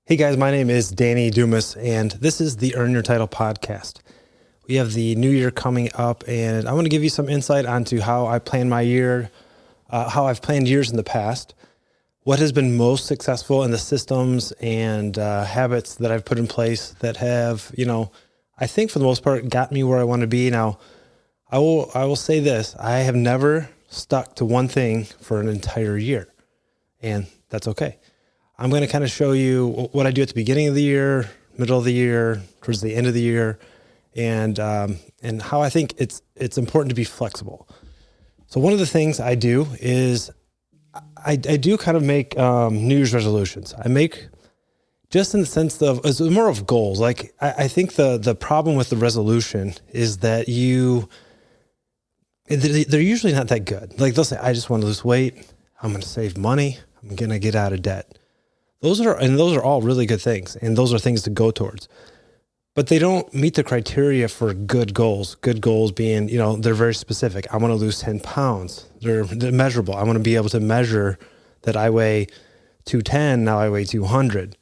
Hey guys, my name is Danny Dumas, and this is the Earn Your Title podcast. We have the new year coming up, and I want to give you some insight onto how I plan my year, how I've planned years in the past, what has been most successful in the systems and habits that I've put in place that have, I think for the most part, got me where I want to be. Now, I will say this: I have never stuck to one thing for an entire year, and that's okay. I'm going to kind of show you what I do at the beginning of the year, middle of the year, towards the end of the year, and how I think it's important to be flexible. So one of the things I do is I do kind of make New Year's resolutions. I make just in the sense of it's more of goals. Like I think the problem with the resolution is that they're usually not that good. Like they'll say, I just want to lose weight. I'm going to save money. I'm going to get out of debt. Those are all really good things, and those are things to go towards. But they don't meet the criteria for good goals. Good goals being, they're very specific. I want to lose 10 pounds. They're measurable. I want to be able to measure that I weigh 210, now I weigh 200.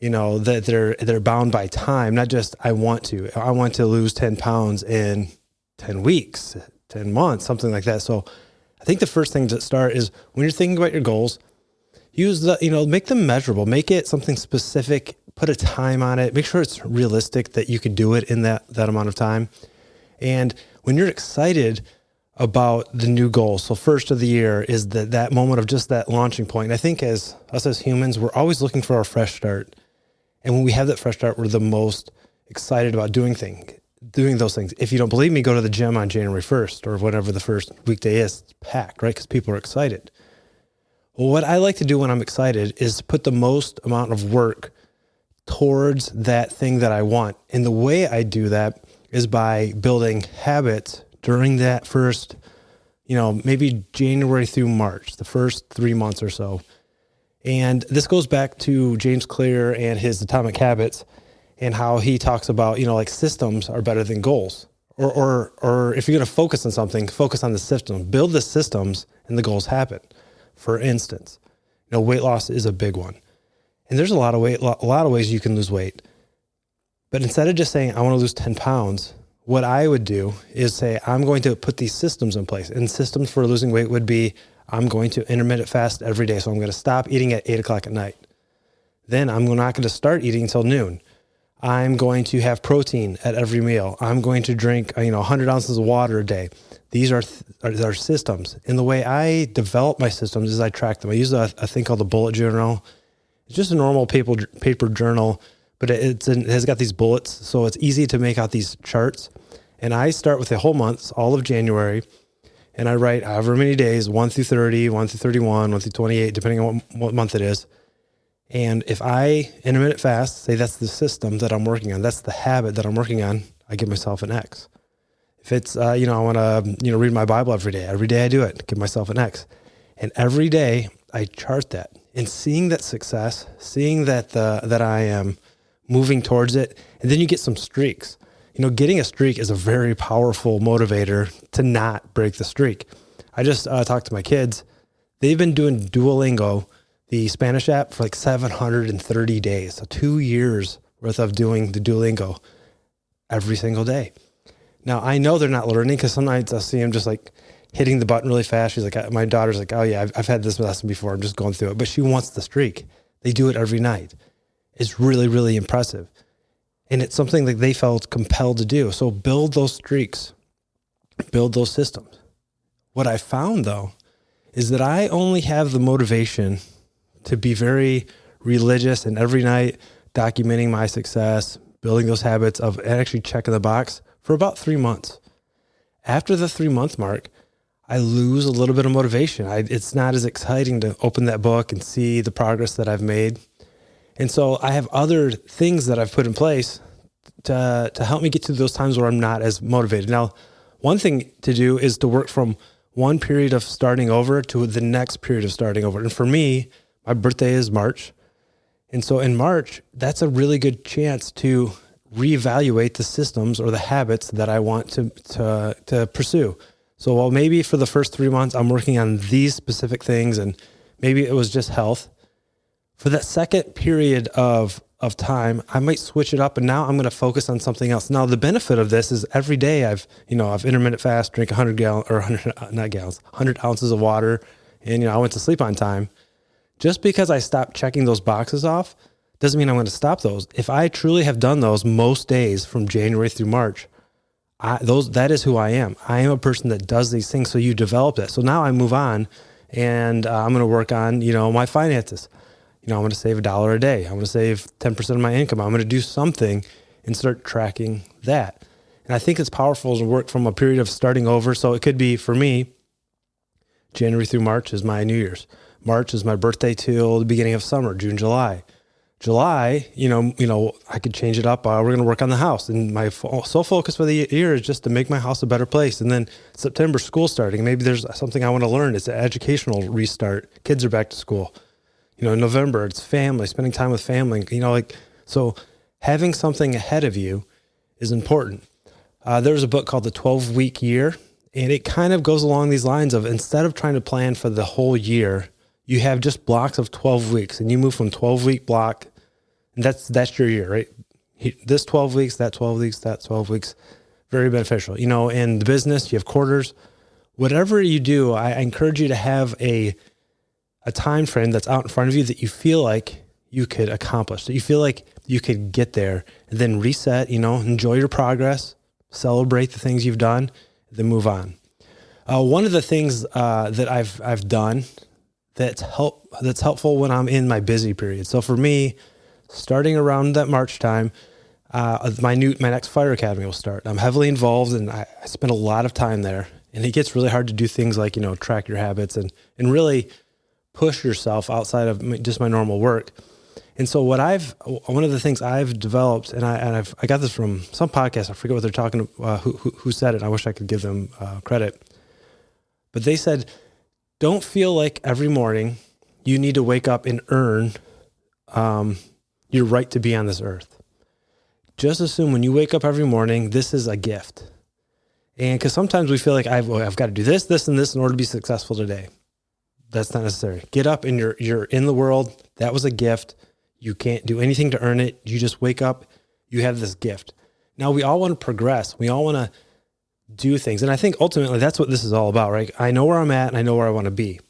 That they're bound by time, not just I want to lose 10 pounds in 10 weeks, 10 months, something like that. So I think the first thing to start is when you're thinking about your goals, make them measurable, make it something specific, put a time on it, make sure it's realistic that you could do it in that amount of time. And when you're excited about the new goal, so first of the year is that moment of just that launching point. And I think as humans, we're always looking for our fresh start. And when we have that fresh start, we're the most excited about doing those things. If you don't believe me, go to the gym on January 1st or whatever the first weekday is. It's packed, right? Because people are excited. Well, what I like to do when I'm excited is put the most amount of work towards that thing that I want. And the way I do that is by building habits during that first, maybe January through March, the first 3 months or so. And this goes back to James Clear and his Atomic Habits and how he talks about, systems are better than goals. Or if you're going to focus on something, focus on the systems, build the systems and the goals happen. For instance, weight loss is a big one. And there's a lot of ways you can lose weight. But instead of just saying, I want to lose 10 pounds, what I would do is say, I'm going to put these systems in place. And systems for losing weight would be, I'm going to intermittent fast every day. So I'm going to stop eating at 8 o'clock at night. Then I'm not going to start eating until noon. I'm going to have protein at every meal. I'm going to drink, 100 ounces of water a day. These are systems. And the way I develop my systems is I track them. I use a thing called the bullet journal. It's just a normal paper journal, but it has got these bullets, so it's easy to make out these charts. And I start with the whole month, all of January, and I write however many days, 1 through 30, 1 through 31, 1 through 28, depending on what month it is. And if I intermittent fast, say that's the system that I'm working on, that's the habit that I'm working on, I give myself an X. If it's, I want to, read my Bible every day I do it, give myself an X. And every day I chart that, and seeing that success, seeing that I am moving towards it. And then you get some streaks. Getting a streak is a very powerful motivator to not break the streak. I just talked to my kids. They've been doing Duolingo, the Spanish app, for like 730 days. So 2 years worth of doing the Duolingo every single day. Now, I know they're not learning because some nights I'll see them just like hitting the button really fast. She's like, my daughter's like, oh yeah, I've had this lesson before. I'm just going through it. But she wants the streak. They do it every night. It's really, really impressive. And it's something that they felt compelled to do. So build those streaks, build those systems. What I found though, is that I only have the motivation to be very religious and every night documenting my success, building those habits of actually checking the box for about 3 months. After the 3-month mark, I lose a little bit of motivation. It's not as exciting to open that book and see the progress that I've made. And so I have other things that I've put in place to help me get to those times where I'm not as motivated. Now, one thing to do is to work from one period of starting over to the next period of starting over. And for me, my birthday is March. And so in March, that's a really good chance to reevaluate the systems or the habits that I want to pursue. So while maybe for the first 3 months, I'm working on these specific things and maybe it was just health, For that second period of time, I might switch it up, and now I'm going to focus on something else. Now, the benefit of this is every day I've intermittent fast, drink 100 ounces of water, and I went to sleep on time. Just because I stopped checking those boxes off doesn't mean I'm going to stop those. If I truly have done those most days from January through March, that is who I am. I am a person that does these things. So you develop that. So now I move on, and I'm going to work on, my finances. I'm going to save $1 a day. I'm going to save 10% of my income. I'm going to do something and start tracking that. And I think it's powerful to work from a period of starting over. So it could be, for me, January through March is my New Year's. March is my birthday till the beginning of summer, June, July. July, I could change it up. We're going to work on the house. And my sole focus for the year is just to make my house a better place. And then September, school starting. Maybe there's something I want to learn. It's an educational restart. Kids are back to school. November, it's family, spending time with family, so having something ahead of you is important. There's a book called The 12-Week Year, and it kind of goes along these lines of, instead of trying to plan for the whole year, you have just blocks of 12 weeks, and you move from 12-week block, and that's your year, right? This 12 weeks, that 12 weeks, that 12 weeks, very beneficial. In the business, you have quarters. Whatever you do, I encourage you to have a time frame that's out in front of you that you feel like you could accomplish, that you feel like you could get there, and then reset, enjoy your progress, celebrate the things you've done, then move on. One of the things that I've done that's helpful when I'm in my busy period. So for me, starting around that March time, my next fire academy will start. I'm heavily involved, and I spend a lot of time there, and it gets really hard to do things like, track your habits and really push yourself outside of just my normal work. And so one of the things I've developed, and I got this from some podcast, I forget what they're talking about, who said it. I wish I could give them credit, but they said, don't feel like every morning you need to wake up and earn your right to be on this earth. Just assume when you wake up every morning, this is a gift. And because sometimes we feel like I've got to do this, this, and this in order to be successful today. That's not necessary. Get up and you're in the world. That was a gift. You can't do anything to earn it. You just wake up. You have this gift. Now we all want to progress. We all want to do things. And I think ultimately that's what this is all about, right? I know where I'm at and I know where I want to be.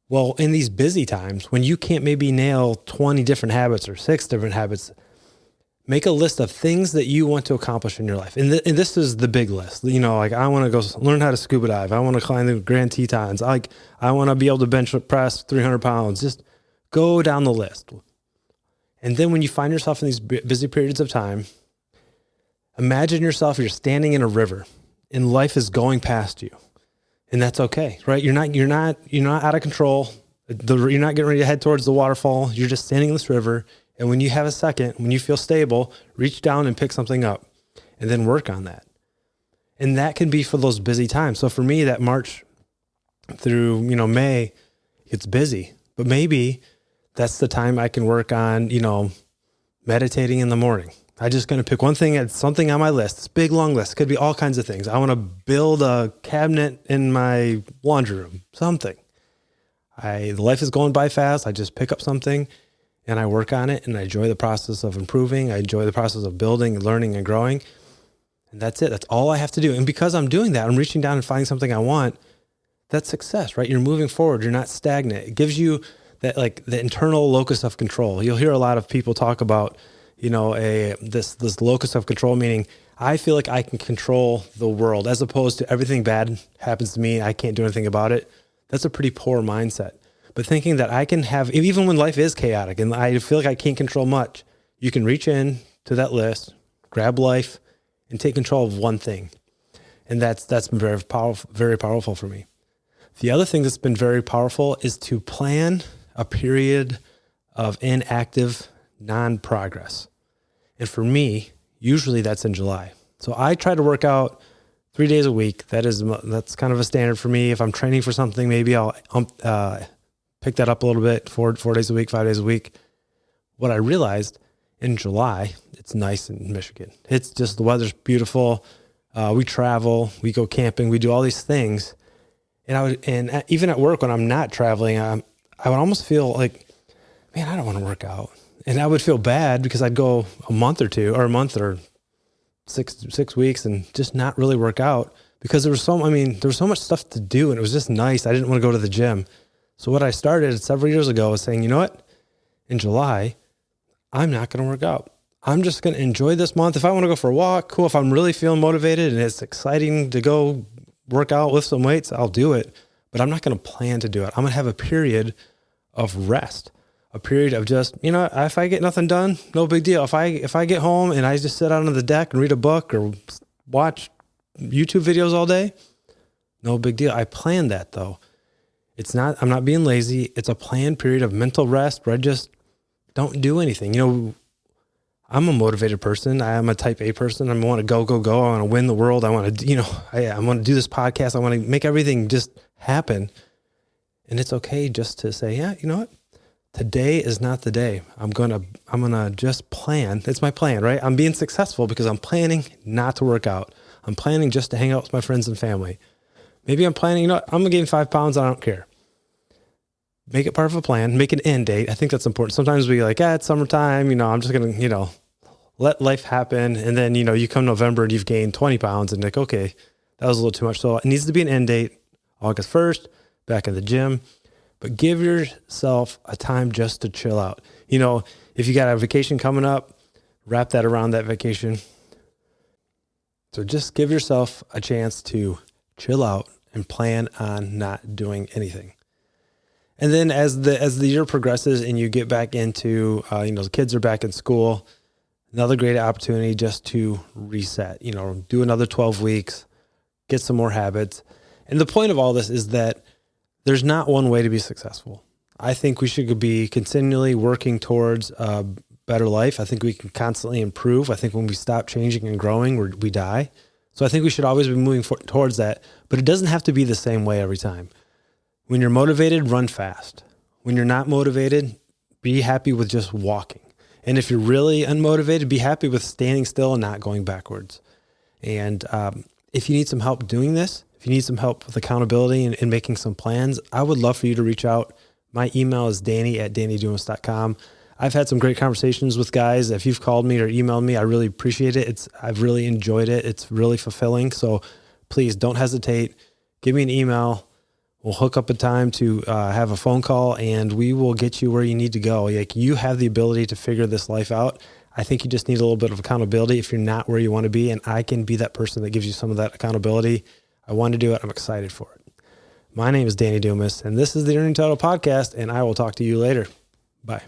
Well, in these busy times, when you can't maybe nail 20 different habits or 6 different habits, make a list of things that you want to accomplish in your life. And this is the big list. I want to go learn how to scuba dive. I want to climb the Grand Tetons. I want to be able to bench press 300 pounds. Just go down the list. And then when you find yourself in these busy periods of time, imagine yourself, you're standing in a river and life is going past you. And that's okay, right? You're not out of control. You're not getting ready to head towards the waterfall. You're just standing in this river. And when you have a second, when you feel stable, reach down and pick something up and then work on that. And that can be for those busy times. So for me, that March through, May, it's busy, but maybe that's the time I can work on, meditating in the morning. I'm just going to pick one thing, it's something on my list. This big, long list. It could be all kinds of things. I want to build a cabinet in my laundry room, something. Life is going by fast. I just pick up something and I work on it, and I enjoy the process of improving. I enjoy the process of building and learning and growing. And that's it. That's all I have to do. And because I'm doing that, I'm reaching down and finding something I want. That's success, right? You're moving forward. You're not stagnant. It gives you that, like, the internal locus of control. You'll hear a lot of people talk about, this locus of control, meaning I feel like I can control the world as opposed to everything bad happens to me. I can't do anything about it. That's a pretty poor mindset. But thinking that I can have, even when life is chaotic and I feel like I can't control much, you can reach in to that list, grab life, and take control of one thing. And that's been very powerful for me. The other thing that's been very powerful is to plan a period of inactive non-progress. And for me, usually that's in July. So I try to work out 3 days a week. That's kind of a standard for me. If I'm training for something, maybe I'll pick that up a little bit, 4 days a week, 5 days a week. What I realized in July, it's nice in Michigan. It's just, the weather's beautiful. We travel, we go camping, we do all these things. And even at work when I'm not traveling, I would almost feel like man, I don't want to work out. And I would feel bad because I'd go a month or 6 weeks and just not really work out because there was so much stuff to do and it was just nice. I didn't want to go to the gym. So what I started several years ago was saying, you know what? In July, I'm not going to work out. I'm just going to enjoy this month. If I want to go for a walk, cool. If I'm really feeling motivated and it's exciting to go work out, lift some weights, I'll do it. But I'm not going to plan to do it. I'm going to have a period of rest, a period of just, if I get nothing done, no big deal. If I get home and I just sit out on the deck and read a book or watch YouTube videos all day, no big deal. I planned that though. I'm not being lazy. It's a planned period of mental rest where I just don't do anything. I'm a motivated person. I am a type A person. I want to go. I want to win the world. I want to, I want to do this podcast. I want to make everything just happen. And it's okay just to say, yeah, you know what? Today is not the day. I'm going to just plan. It's my plan, right? I'm being successful because I'm planning not to work out. I'm planning just to hang out with my friends and family. Maybe I'm planning, I'm going to gain 5 pounds. I don't care. Make it part of a plan, make an end date. I think that's important. Sometimes we like, it's summertime, I'm just going to, let life happen. And then, you come November and you've gained 20 pounds and like, okay, that was a little too much. So it needs to be an end date, August 1st, back in the gym, but give yourself a time just to chill out. If you got a vacation coming up, wrap that around that vacation. So just give yourself a chance to chill out and plan on not doing anything. And then as the year progresses and you get back into, the kids are back in school, another great opportunity just to reset, do another 12 weeks, get some more habits. And the point of all this is that there's not one way to be successful. I think we should be continually working towards a better life. I think we can constantly improve. I think when we stop changing and growing, we die. So I think we should always be moving towards that, but it doesn't have to be the same way every time. When you're motivated, run fast. When you're not motivated, be happy with just walking. And if you're really unmotivated, be happy with standing still and not going backwards. And if you need some help doing this, if you need some help with accountability and making some plans, I would love for you to reach out. My email is danny@dannydumas.com. I've had some great conversations with guys. If you've called me or emailed me, I really appreciate it. I've really enjoyed it. It's really fulfilling. So please don't hesitate. Give me an email. We'll hook up a time to have a phone call and we will get you where you need to go. Like, you have the ability to figure this life out. I think you just need a little bit of accountability if you're not where you want to be. And I can be that person that gives you some of that accountability. I want to do it. I'm excited for it. My name is Danny Dumas and this is the Earning Total Podcast, and I will talk to you later. Bye.